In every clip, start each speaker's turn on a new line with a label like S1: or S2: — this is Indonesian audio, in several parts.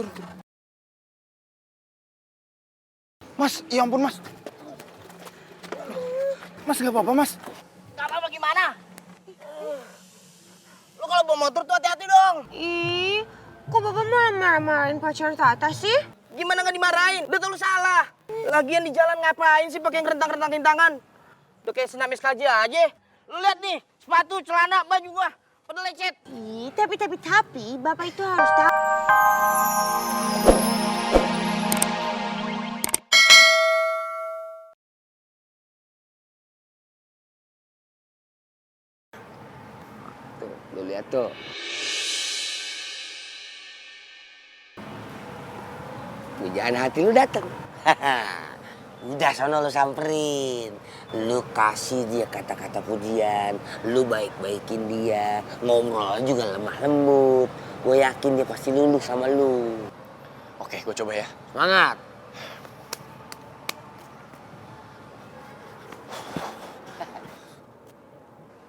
S1: turun. Mas, ya ampun mas. Mas gak apa-apa mas.
S2: Gak apa-apa gimana? Lu kalau bawa motor tuh hati-hati dong.
S3: Ih, kok Bapak malah marah-marahin pacar Tata sih?
S2: Gimana gak dimarahin? Udah tau lu salah. Lagian di jalan ngapain sih pakai ngerentang-rentangin tangan? Udah kayak senam SKJ aja. Lu lihat nih, sepatu, celana, baju gua pada lecet.
S3: Ih, tapi Bapak itu harus tahu.
S4: Tuh, lu lihat tuh. Pujaan hati lu dateng. Udah sono lu samperin. Lu kasih dia kata-kata pujian. Lu baik-baikin dia. Ngobrol juga lemah lembut. Gue yakin dia pasti luluh sama lu.
S1: Oke, gue coba ya.
S4: Semangat.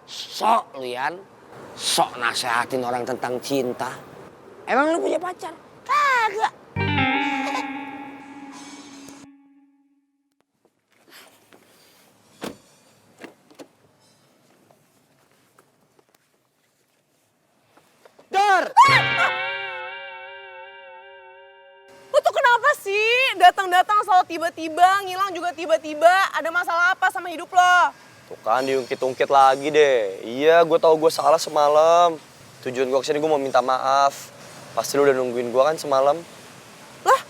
S4: Sok lu Yan. Sok nasehatin orang tentang cinta. Emang lu punya pacar? Kagak.
S2: Dar!
S5: Lu tuh kenapa sih? Datang-datang selalu tiba-tiba, ngilang juga tiba-tiba. Ada masalah apa sama hidup lo?
S6: Tuh kan diungkit-ungkit lagi deh. Iya, gue tahu gue salah semalam. Tujuan gue kesini gue mau minta maaf. Pasti lu udah nungguin gue kan semalam.
S5: Lah,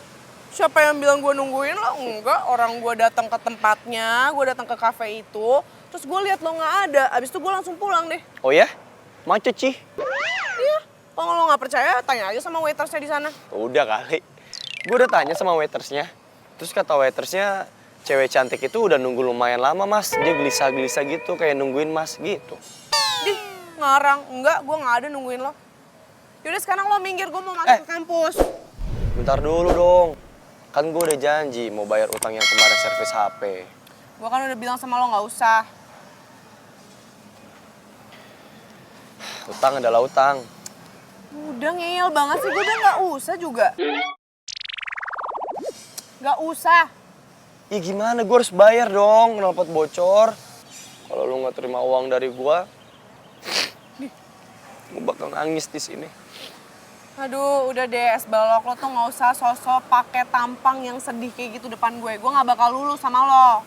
S5: siapa yang bilang gue nungguin lo? Enggak, orang gue datang ke tempatnya, gue datang ke kafe itu. Terus gue lihat lo nggak ada, abis itu gue langsung pulang deh.
S6: Oh ya? Macet sih.
S5: Iya, kalau lo nggak percaya, tanya aja sama waitersnya di sana.
S6: Udah kali. Gue udah tanya sama waitersnya. Terus kata waitersnya, cewek cantik itu udah nunggu lumayan lama mas. Dia gelisah-gelisah gitu, kayak nungguin mas gitu.
S5: Dih, ngarang. Enggak, gue nggak ada nungguin lo. Yaudah sekarang lo minggir, gue mau masuk ke kampus.
S6: Bentar dulu dong. Kan gue udah janji mau bayar utang yang kemarin servis HP.
S5: Gue kan udah bilang sama lo nggak usah.
S6: Utang adalah utang.
S5: Udah ngeyel banget sih, gue udah nggak usah juga. Nggak usah.
S6: Ya gimana, gue harus bayar dong, knalpot bocor. Kalau lu nggak terima uang dari gue bakal nangis di sini.
S5: Aduh, udah deh es balok, lo tuh nggak usah sosok pakai tampang yang sedih kayak gitu depan gue. Gue nggak bakal lulu sama lo.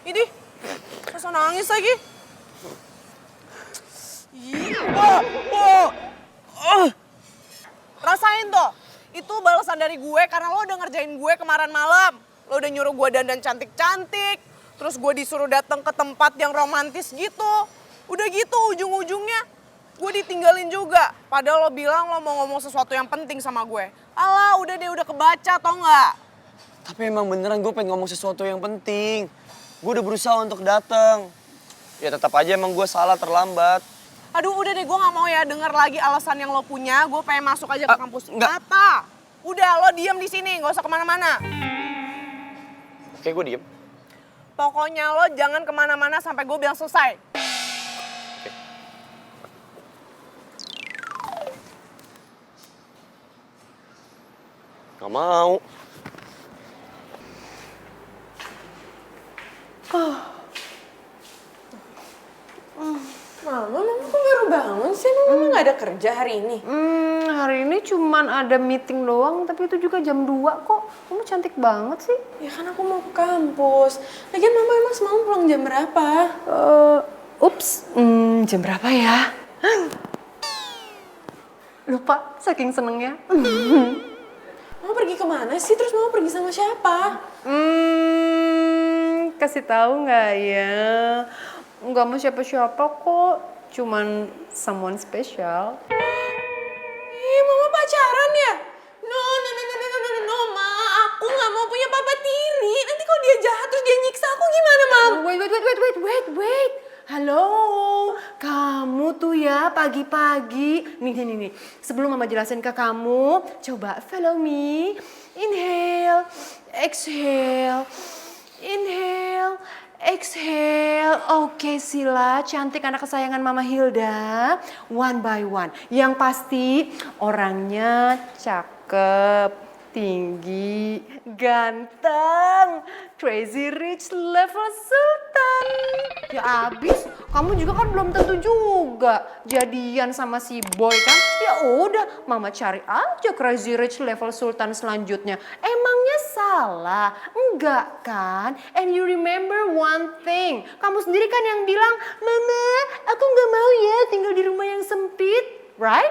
S5: Ini, sosok nangis lagi. Ih, rasain tuh, itu balasan dari gue karena lo udah ngerjain gue kemarin malam. Lo udah nyuruh gue dandan cantik-cantik, terus gue disuruh datang ke tempat yang romantis gitu. Udah gitu ujung-ujungnya gue ditinggalin juga. Padahal lo bilang lo mau ngomong sesuatu yang penting sama gue. Alah, udah deh, udah kebaca tau nggak?
S6: Tapi emang beneran gue pengen ngomong sesuatu yang penting. Gue udah berusaha untuk datang. Ya tetap aja emang gue salah terlambat.
S5: Aduh, udah deh, gue nggak mau ya denger lagi alasan yang lo punya. Gue pengen masuk aja ke kampus.
S6: Enggak.
S5: Apa? Udah, lo diem di sini, nggak usah kemana-mana.
S6: Oke, gue diem.
S5: Pokoknya lo jangan kemana-mana sampai gue bilang selesai.
S6: Gak mau.
S5: Mama kok baru bangun sih? Mama nggak ada kerja hari ini?
S7: Hari ini cuman ada meeting doang, tapi itu juga jam 2 kok. Kamu cantik banget sih.
S5: Ya kan aku mau ke kampus. Lagian Mama emang semalam pulang jam berapa?
S7: Jam berapa ya? Lupa, saking senengnya.
S5: Mama pergi kemana sih? Terus Mama pergi sama siapa?
S7: Kasih tahu nggak ya? Nggak mau siapa-siapa kok, cuman someone spesial.
S5: Ih, Mama pacaran ya? No, Ma. Aku nggak mau punya papa tiri. Nanti kalau dia jahat terus dia nyiksa aku gimana, Mam?
S7: Wait. Halo, kamu tuh ya pagi-pagi. Nih. Sebelum Mama jelasin ke kamu, coba follow me. Inhale, exhale. Inhale, Exhale. Oke, Sila, cantik anak kesayangan Mama Hilda. One by one. Yang pasti orangnya cakep, tinggi, ganteng, crazy rich level sultan. Ya abis, kamu juga kan belum tentu juga jadian sama si boy kan? Ya udah, Mama cari aja crazy rich level sultan selanjutnya. Emangnya salah? Enggak kan? And you remember one thing, kamu sendiri kan yang bilang, Mama, aku nggak mau ya tinggal di rumah yang sempit, right?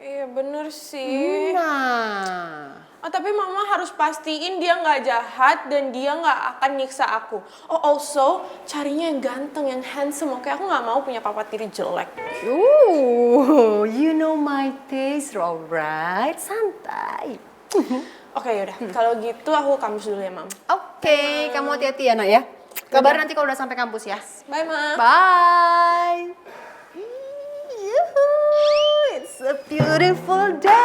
S5: Iya bener sih.
S7: Nah.
S5: Tapi mama harus pastiin dia nggak jahat dan dia nggak akan nyiksa aku. Oh also carinya yang ganteng, yang handsome. Oke, aku nggak mau punya papa tiri jelek.
S7: You know my taste, alright? Santai.
S5: Oke yaudah, kalau gitu aku kampus dulu ya mam.
S7: Oke, kamu hati-hati ya nak ya. Kabar nanti kalau udah sampai kampus ya.
S5: Bye ma.
S7: Bye. Yuhu, it's a beautiful day.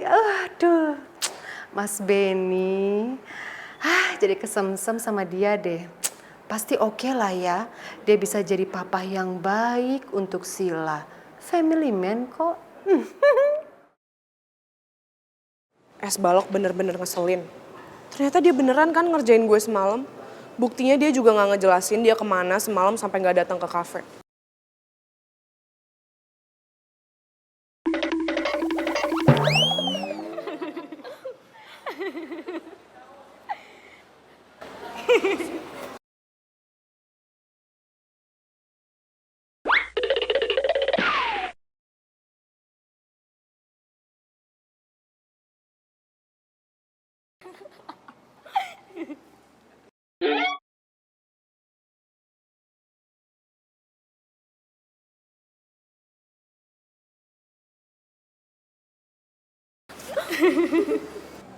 S7: Aduh, Mas Benny. Jadi kesemsem sama dia deh. Pasti oke lah ya. Dia bisa jadi papa yang baik untuk Sila. Family man kok.
S5: Es balok bener-bener ngeselin. Ternyata dia beneran kan ngerjain gue semalam. Buktinya dia juga nggak ngejelasin dia kemana semalam sampai nggak datang ke kafe.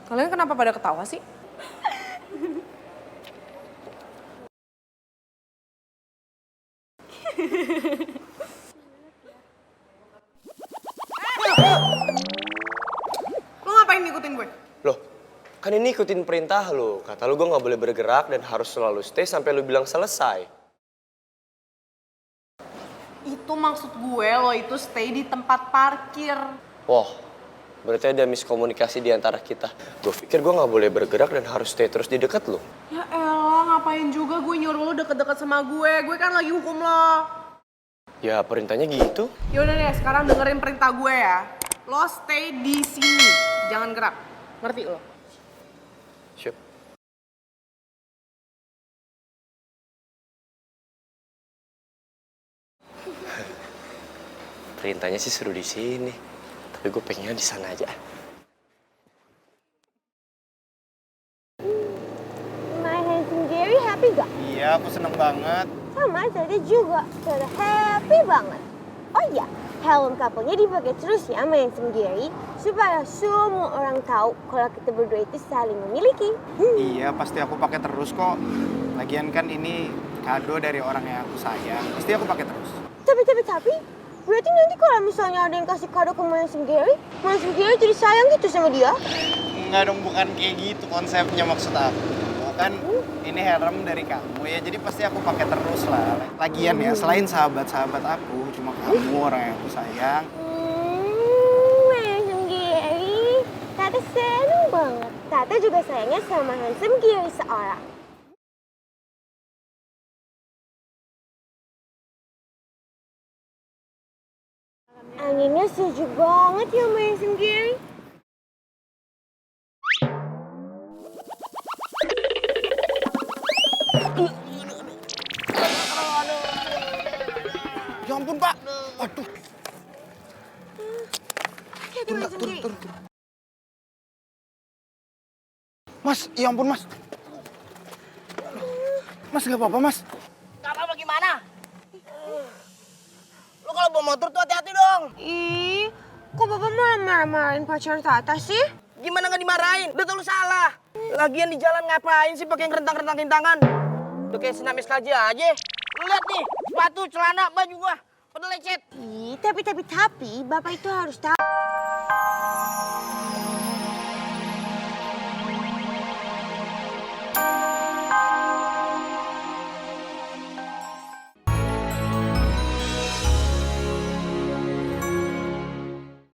S5: Kalian kenapa pada ketawa sih? Lo ngapain ngikutin gue?
S6: Loh, kan ini ikutin perintah lo. Kata lo gue nggak boleh bergerak dan harus selalu stay sampai lo bilang selesai.
S5: Itu maksud gue, lo itu stay di tempat parkir.
S6: Wah, berarti ada miskomunikasi di antara kita. Gue pikir gue nggak boleh bergerak dan harus stay terus di dekat lo.
S5: Ya elah, ngapain juga gue nyuruh lo deket-deket sama gue. Gue kan lagi hukum lo.
S6: Ya perintahnya gitu.
S5: Yaudah deh, sekarang dengerin perintah gue ya. Lo stay di sini, jangan gerak. Ngerti lo?
S6: Siap. Perintahnya sih suruh di sini, tapi gue pengennya di sana aja.
S3: My handsome Gary happy gak?
S1: Iya, aku seneng banget.
S3: Sama Tata juga, Tata happy banget. Oh iya, helm couple-nya dipakai terus ya sama handsome Gary supaya semua orang tahu kalau kita berdua itu saling memiliki.
S1: Iya, pasti aku pakai terus kok. Lagian kan ini kado dari orang yang aku sayang. Pasti aku pakai terus.
S3: Tapi, berarti nanti kalau misalnya ada yang kasih kado ke handsome Gary jadi sayang gitu sama dia?
S1: Enggak dong, bukan kayak gitu konsepnya maksud aku. Kan ini helm dari kamu ya, jadi pasti aku pakai terus lah. Lagian ya, selain sahabat-sahabat aku, cuma kamu orang yang aku sayang.
S3: Handsome Gary, Tata seneng banget. Tata juga sayangnya sama handsome Gary seorang. Anginnya sejuk banget ya sama handsome Gary.
S1: Ya ampun, Pak. Aduh. Turun. Mas, ya ampun, Mas. Mas, gak apa-apa, Mas.
S2: Gak apa-apa gimana? Lo kalau bawa motor tuh hati-hati dong.
S3: Ih, kok Bapak malah marah-marahin pacar Tata sih?
S2: Gimana nggak dimarahin? Udah tau lo salah. Lagian di jalan ngapain sih pakai ngerentang-rentangin tangan? Udah kayak senam iskaji aja. Lo lihat nih, sepatu, celana, baju gua pada lecet.
S3: Ih, tapi Bapak itu harus tahu.